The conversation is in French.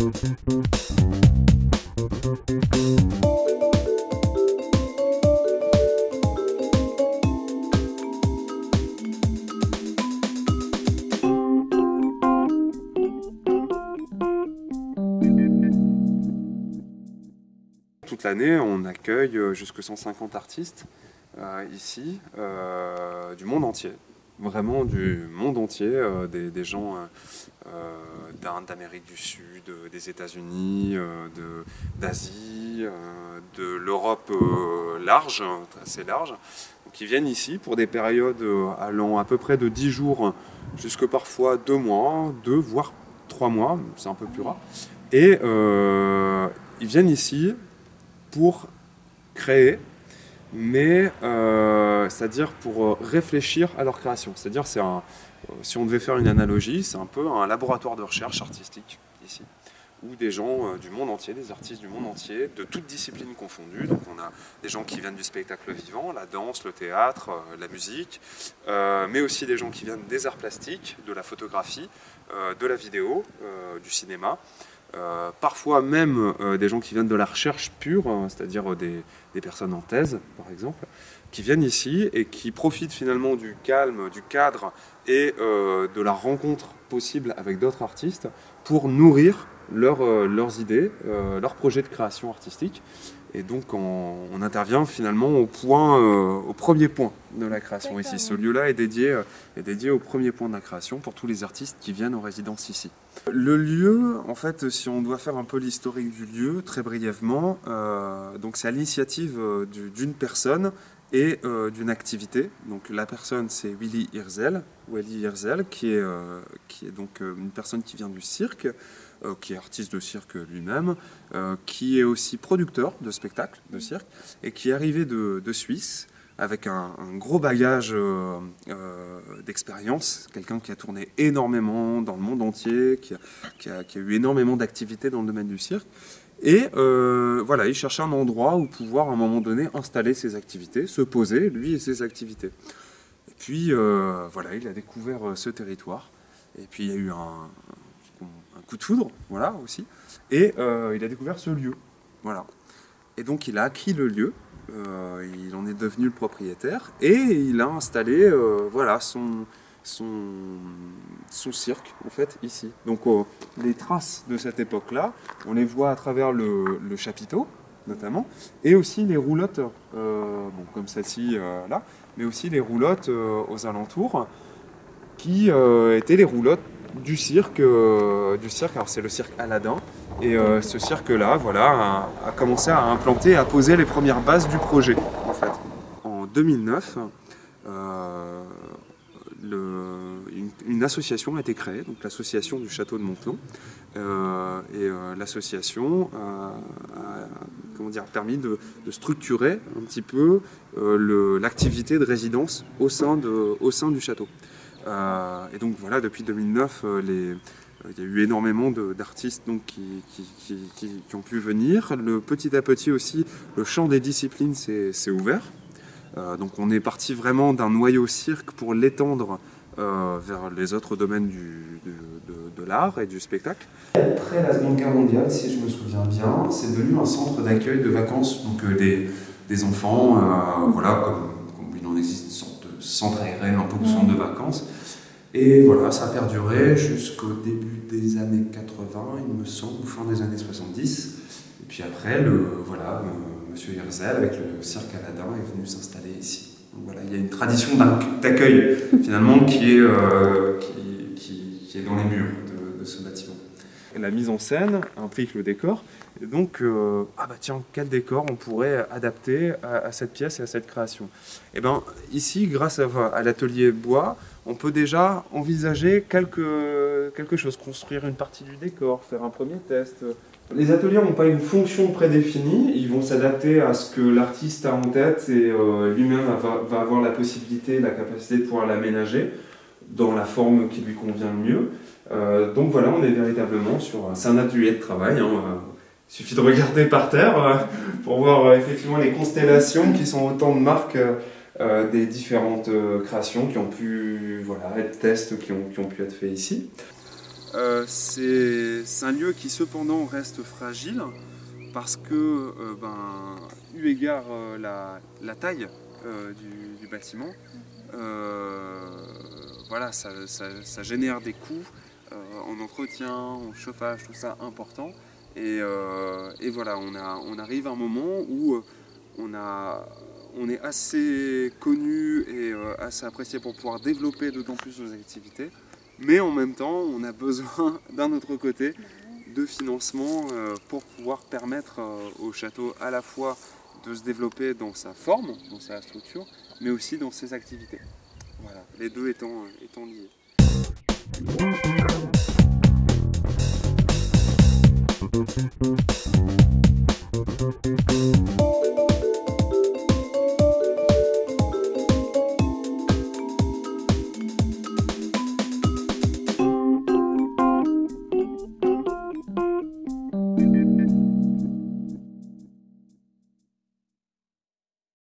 Toute l'année, on accueille jusque 150 artistes ici, du monde entier. Vraiment du monde entier, des gens d'Amérique du Sud, des États-Unis, d'Asie, de l'Europe large, assez large, qui viennent ici pour des périodes allant à peu près de 10 jours jusque parfois 2 mois, 2 voire 3 mois, c'est un peu plus rare. Et ils viennent ici pour créer, mais c'est-à-dire pour réfléchir à leur création. C'est-à-dire, si on devait faire une analogie, c'est un peu un laboratoire de recherche artistique ici, où des gens du monde entier, des artistes du monde entier, de toutes disciplines confondues. Donc on a des gens qui viennent du spectacle vivant, la danse, le théâtre, la musique, mais aussi des gens qui viennent des arts plastiques, de la photographie, de la vidéo, du cinéma. Parfois même des gens qui viennent de la recherche pure, c'est-à-dire des personnes en thèse par exemple, qui viennent ici et qui profitent finalement du calme, du cadre et de la rencontre possible avec d'autres artistes pour nourrir leurs idées, leurs projets de création artistique. Et donc on intervient finalement au premier point de la création ici. Ce lieu-là est dédié au premier point de la création pour tous les artistes qui viennent en résidence ici. Le lieu, en fait, si on doit faire un peu l'historique du lieu, très brièvement, donc c'est à l'initiative d'une personne et d'une activité. Donc la personne, c'est Willy Hirzel, qui est donc une personne qui vient du cirque, qui est artiste de cirque lui-même, qui est aussi producteur de spectacles de cirque, et qui est arrivé de Suisse avec un gros bagage d'expérience, quelqu'un qui a tourné énormément dans le monde entier, qui a eu énormément d'activités dans le domaine du cirque. Et voilà, il cherchait un endroit où pouvoir à un moment donné installer ses activités, se poser, lui et ses activités. Et puis voilà, il a découvert ce territoire, et puis il y a eu un coup de foudre, voilà, aussi, et il a découvert ce lieu, voilà. Et donc il a acquis le lieu, il en est devenu le propriétaire, et il a installé, voilà, son cirque, en fait, ici. Donc les traces de cette époque-là, on les voit à travers le chapiteau, notamment, et aussi les roulottes, bon, comme celle-ci, là, mais aussi les roulottes aux alentours, qui étaient les roulottes du cirque. Alors c'est le cirque Aladdin, et ce cirque-là, voilà, a commencé à implanter, à poser les premières bases du projet, en fait. En 2009, une association a été créée, donc l'association du château de Montelon, et l'association a permis de structurer un petit peu l'activité de résidence au sein du château. Et donc voilà, depuis 2009, il y a eu énormément d'artistes qui ont pu venir. Petit à petit aussi, le champ des disciplines s'est ouvert. Donc on est parti vraiment d'un noyau cirque pour l'étendre vers les autres domaines de l'art et du spectacle. Après la Seconde Guerre mondiale, si je me souviens bien, c'est devenu un centre d'accueil de vacances, donc des enfants, voilà, comme il en existe une sorte de centre aéré, un peu de centre de vacances. Et voilà, ça a perduré jusqu'au début des années 80, il me semble, ou fin des années 70. Et puis après, Monsieur Hirzel, avec le cirque Aladdin, est venu s'installer ici. Donc voilà, il y a une tradition d'accueil, finalement, qui est dans les murs de ce bâtiment. Et la mise en scène implique le décor. Et donc, tiens, quel décor on pourrait adapter à cette pièce et à cette création? Et bien, ici, grâce à l'atelier bois, on peut déjà envisager quelque chose, construire une partie du décor, faire un premier test. Les ateliers n'ont pas une fonction prédéfinie, ils vont s'adapter à ce que l'artiste a en tête et lui-même va avoir la possibilité, la capacité de pouvoir l'aménager dans la forme qui lui convient le mieux. Donc voilà, on est véritablement c'est un atelier de travail. Il suffit de regarder par terre pour voir effectivement les constellations qui sont autant de marques des différentes créations qui ont pu être tests qui ont pu être faits ici. c'est un lieu qui cependant reste fragile parce que, eu égard la taille du bâtiment, voilà, ça génère des coûts en entretien, en chauffage, tout ça important. Et voilà, on arrive à un moment où on est assez connu et assez apprécié pour pouvoir développer d'autant plus nos activités. Mais en même temps, on a besoin d'un autre côté de financement pour pouvoir permettre au château à la fois de se développer dans sa forme, dans sa structure, mais aussi dans ses activités. Voilà, les deux étant liés.